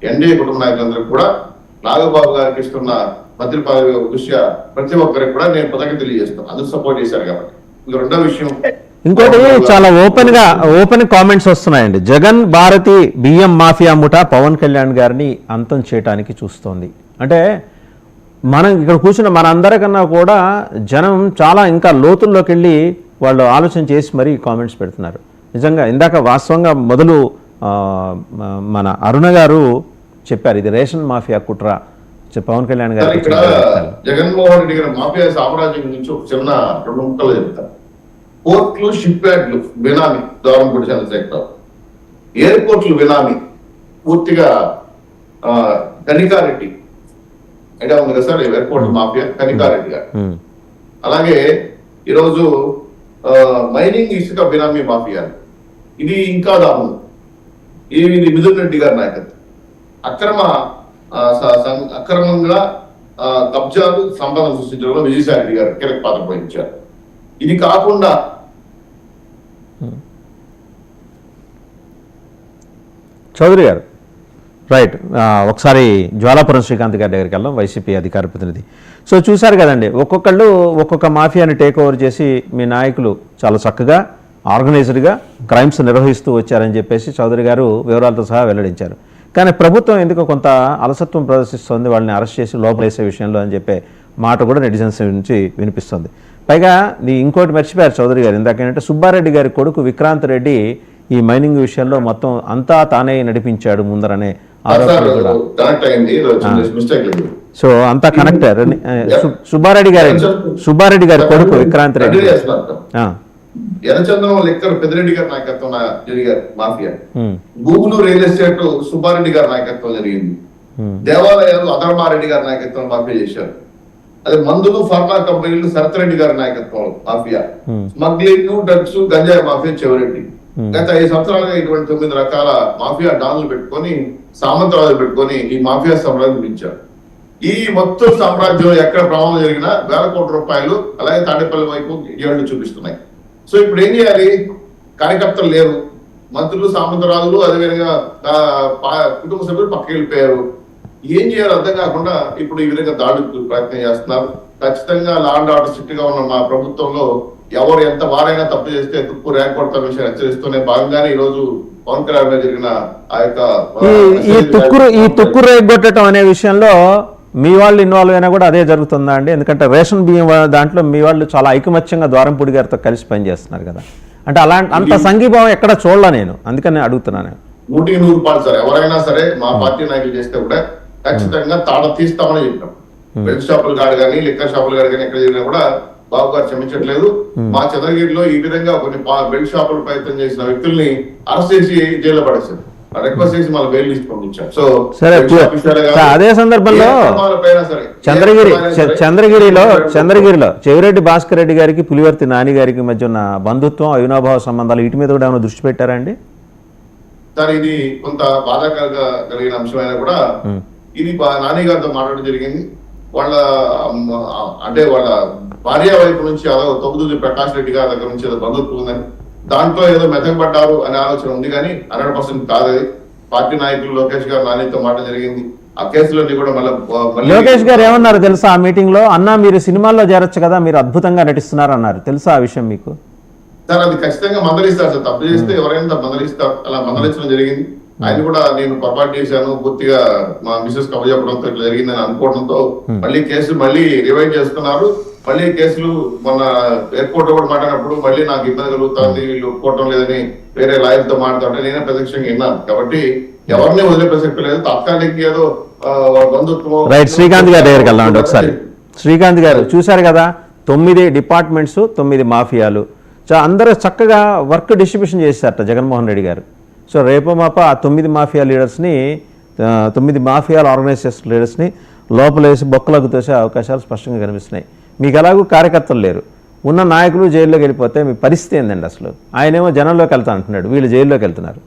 NDA కుటుంబ నాయకులందరికీ కూడా నాగబాబు గారికి ఇస్తున్న మంత్రి పదవి దృష్ట్యా ప్రతి ఒక్కరికి కూడా నేను పదవి తెలియజేస్తాను. అందరూ సపోర్ట్ చేశారు కాబట్టి. ఇంకా రెండో విషయం, ఇంకోటి చాలా ఓపెన్ కామెంట్స్ వస్తున్నాయండి. జగన్ భారతి బియ్యం మాఫియా ముఠా పవన్ కళ్యాణ్ గారిని అంతం చేయడానికి చూస్తోంది అంటే, మనం ఇక్కడ కూర్చున్న మనందరికన్నా కూడా జనం చాలా ఇంకా లోతుల్లోకి వెళ్ళి వాళ్ళు ఆలోచన చేసి మరీ కామెంట్స్ పెడుతున్నారు. నిజంగా ఇందాక వాస్తవంగా మొదలు మన అరుణ గారు చెప్పారు, ఇది రేషన్ మాఫియా కుట్ర పవన్ కళ్యాణ్ గారు. ఇక్కడ జగన్మోహన్ రెడ్డి గారి మాఫియా సామ్రాజ్యం నుంచి ఒక చిన్న 2 ముక్కలు చెప్తారు. పోర్ట్లు, షిప్ యార్డ్లు బినామీ దూరంపూడి చంద్రశేఖరరావు, ఎయిర్పోర్ట్లు బినామీ పూర్తిగా కనికారెడ్డి, ఐడియా ఉంది కదా సార్, ఎయిర్పోర్ట్ మాఫియా కనికారెడ్డి గారు. అలాగే ఈరోజు మైనింగ్ ఇసుక బినామీ మాఫియా, ఇది ఇంకా దారుణం. ఇది మిథున్ రెడ్డి గారి నాయకత్వం. అక్రమంగా కబ్జాలు సంపద సృష్టించడంలో విజయసాయి రెడ్డి గారు కీలక పాత్ర వహించారు. ఇది కాకుండా చౌదరి గారు రైట్, ఒకసారి జ్వాలాపురం శ్రీకాంత్ గారి దగ్గరికి వెళ్దాం, వైసీపీ అధికార ప్రతినిధి. సో చూశారు కదండి, ఒక్కొక్కళ్ళు ఒక్కొక్క మాఫియాని టేక్ ఓవర్ చేసి మీ నాయకులు చాలా చక్కగా ఆర్గనైజ్డ్గా క్రైమ్స్ నిర్వహిస్తూ వచ్చారని చెప్పేసి చౌదరి గారు వివరాలతో సహా వెల్లడించారు. కానీ ప్రభుత్వం ఎందుకు కొంత అలసత్వం ప్రదర్శిస్తోంది వాళ్ళని అరెస్ట్ చేసి లోపలేసే విషయంలో అని చెప్పే మాట కూడా నెటిజన్స్ నుంచి వినిపిస్తుంది. పైగా ఇంకోటి మర్చిపోయారు చౌదరి గారు, ఇందాకేంటంటే సుబ్బారెడ్డి గారి కొడుకు విక్రాంత్ రెడ్డి ఈ మైనింగ్ విషయంలో మొత్తం అంతా తానే నడిపించాడు ముందరనే ఆరోపణలు కూడా. సో అంతా కనెక్టర్ సుబ్బారెడ్డి గారి కొడుకు విక్రాంత్ రెడ్డి. ఎర్రచంద్రం లెక్కర్ పెద్దిరెడ్డి గారి నాయకత్వం జరిగారు మాఫియా. భూములు రియల్ ఎస్టేట్ సుబ్బారెడ్డి గారి నాయకత్వం జరిగింది. దేవాలయాలు అధర్మారెడ్డి గారి నాయకత్వం మాఫియా చేశారు. అదే మందులు ఫార్మా కంపెనీలు శరత్రెడ్డి గారి నాయకత్వం మాఫియా. స్మగ్లింగ్, డ్రగ్స్, గంజాయి మాఫియా చెవిరెడ్డి. గత 5 సంవత్సరాలుగా ఇటువంటి 9 రకాల మాఫియా డాన్లు పెట్టుకొని సామంతరాజు పెట్టుకొని ఈ మాఫియా సామ్రాజ్యం గురించారు. ఈ మొత్తం సామ్రాజ్యం ఎక్కడ ప్రమాదం జరిగినా వేల కోట్ల రూపాయలు అలాగే తాడేపల్లి వైపు ఏళ్లు చూపిస్తున్నాయి. సో ఇప్పుడు ఏం చేయాలి? కార్యకర్తలు లేరు, మంత్రులు సామంతరాజులు అదేవిధంగా కుటుంబ సభ్యులు పక్కకి వెళ్ళిపోయారు. ఏం చేయాలో అర్థం కాకుండా ఇప్పుడు ఈ విధంగా దాడులకు ప్రయత్నం చేస్తున్నారు. ఖచ్చితంగా లా అండ్ ఆర్డర్ స్ట్రిక్ట్ గా ఉన్న మా ప్రభుత్వంలో ఎవరు ఎంత వారైనా తప్పు చేస్తే తుప్పు రేకొడతా విషయం హెచ్చరిస్తూనే భాగంగానే ఈ రోజు పవన్ కళ్యాణ్ మీద జరిగిన ఆ యొక్క ఈ తుక్కు రేగొట్టడం అనే విషయంలో మీ వాళ్ళు ఇన్వాల్వ్ అయినా కూడా అదే జరుగుతుందా అండి? ఎందుకంటే రేషన్ బియ్యం దాంట్లో మీ వాళ్ళు చాలా ఐకమత్యంగా ద్వారంపూడి గారితో కలిసి పనిచేస్తున్నారు కదా, అంటే అంత సంఘీభావం ఎక్కడ చూడలా నేను, అందుకని అడుగుతున్నాను. 100% సార్, ఎవరైనా సరే మా పార్టీ నాయకులు చేస్తే కూడా ఖచ్చితంగా తాడ తీస్తామని చెప్పాం. బెల్ట్ షాపులు కాడు కానీ లిక్కర్ షాపులు కాడు కానీ ఎక్కడ జరిగినా కూడా బాబు గారు క్షమించట్లేదు. మా చంద్రగిరిలో ఈ విధంగా కొన్ని బెల్ట్ షాపులు ప్రయత్నం చేసిన వ్యక్తుల్ని అరెస్ట్ చేసి జైల్లో పడేశారు. రిక్వెస్ట్ చేసి మళ్ళీ బెయిల్ తీసి పంపించారు. సో అదే సందర్భంలో చంద్రగిరిలో చెవిరెడ్డి భాస్కర్ రెడ్డి గారికి పులివర్తి నాని గారికి మధ్య ఉన్న బంధుత్వం, అవినాభావ సంబంధాలు వీటి మీద కూడా ఏమైనా దృష్టి పెట్టారా అండి? సార్ ఇది కొంత బాధాకరంగా కలిగిన అంశమైనా కూడా ఇది నాని గారితో మాట్లాడడం జరిగింది. వాళ్ళ భార్య వైపు నుంచి అదో తొమ్మిది ప్రకాష్ రెడ్డి గారి దగ్గర నుంచి ఏదో బంధుత్వం ఉందని, దాంట్లో ఏదో మెతకబడ్డారు అనే ఆలోచన ఉంది కానీ 100% కాదది. పార్టీ నాయకులు లోకేష్ గారు నానితో మాట జరిగింది. ఆ కేసులన్నీ కూడా మళ్ళీ లోకేష్ గారు ఏమన్నారు తెలుసా ఆ మీటింగ్ లో? అన్నా మీరు సినిమాల్లో చేరొచ్చు కదా, మీరు అద్భుతంగా నటిస్తున్నారు అన్నారు. తెలుసా ఆ విషయం మీకు? సార్ అది ఖచ్చితంగా మందలిస్తారు సార్, తప్పు చేస్తే ఎవరైనా మందలిస్తారు. అలా మందలించడం జరిగింది. ఆయన కూడా నేను పొరపాటు చేశాను, పూర్తిగా మా మిసెస్ కబజాపడంతో ఇట్లా జరిగిందని అనుకోవడంతో మళ్ళీ కేసులు మళ్ళీ రివైవ్ చేస్తున్నారు. మళ్ళీ కేసులు మొన్న ఎయిర్పోర్ట్ కూడా మాట్లాడినప్పుడు మళ్ళీ నాకు ఇబ్బంది కలుగుతుంది, వీళ్ళు ఒప్పుకోవటం లేదని వేరే లాయర్ తో మాట్లాడుతుంటే నేనే ప్రత్యక్షంగా విన్నాను. కాబట్టి ఎవరిని వదిలే ప్రసక్తి లేదు. తాత్కాలిక ఏదో బంధుత్వం. రైట్, శ్రీకాంత్ గారి దగ్గరికి వెళ్దామండి ఒకసారి. శ్రీకాంత్ గారు చూశారు కదా, 9 డిపార్ట్మెంట్స్, 9 మాఫియాలు, అందరూ చక్కగా వర్క్ డిస్ట్రిబ్యూషన్ చేశారట జగన్మోహన్ రెడ్డి గారు. సో రేపో మాప ఆ 9 మాఫియా లీడర్స్ని, 9 మాఫియాల ఆర్గనైజేషన్ లీడర్స్ని లోపలేసి బొక్కలకు తోసే అవకాశాలు స్పష్టంగా కనిపిస్తున్నాయి. మీకు ఎలాగూ కార్యకర్తలు లేరు, ఉన్న నాయకులు జైల్లోకి వెళ్ళిపోతే మీ పరిస్థితి ఏందండి అసలు? ఆయనేమో జనంలోకి వెళ్తా అంటున్నాడు, వీళ్ళు జైల్లోకి వెళ్తున్నారు.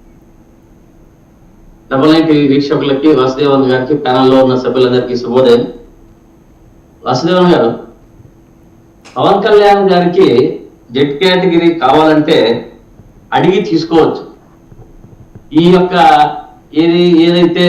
వీక్షకులకి, వాసుదేవన్ గారికి, ప్యానల్లో ఉన్న సభ్యులందరికీ శుభోదయం. వాసుదేవన్ గారు, పవన్ కళ్యాణ్ గారికి జెడ్ కేటగిరీ కావాలంటే అడిగి తీసుకోవచ్చు. ఈ యొక్క ఏదైతే